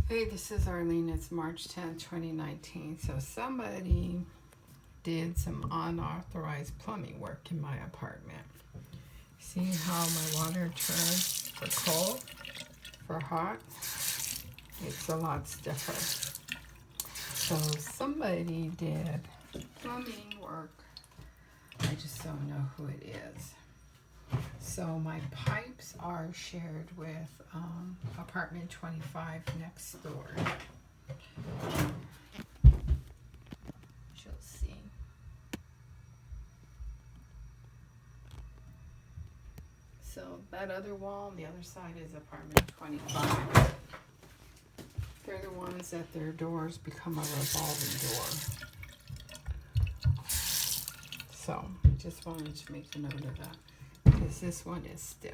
Hey, this is Arlene. It's March 10th, 2019. So somebody did some unauthorized plumbing work in my apartment. See how my water turns for cold, for hot? It's a lot stiffer. So somebody did plumbing work. I just don't know who it is. So my pipes are shared with apartment 25 next door. You'll see. So that other wall on the other side is apartment 25. They're the ones that their doors become a revolving door. So just wanted to make a note of that, because this one is stiff.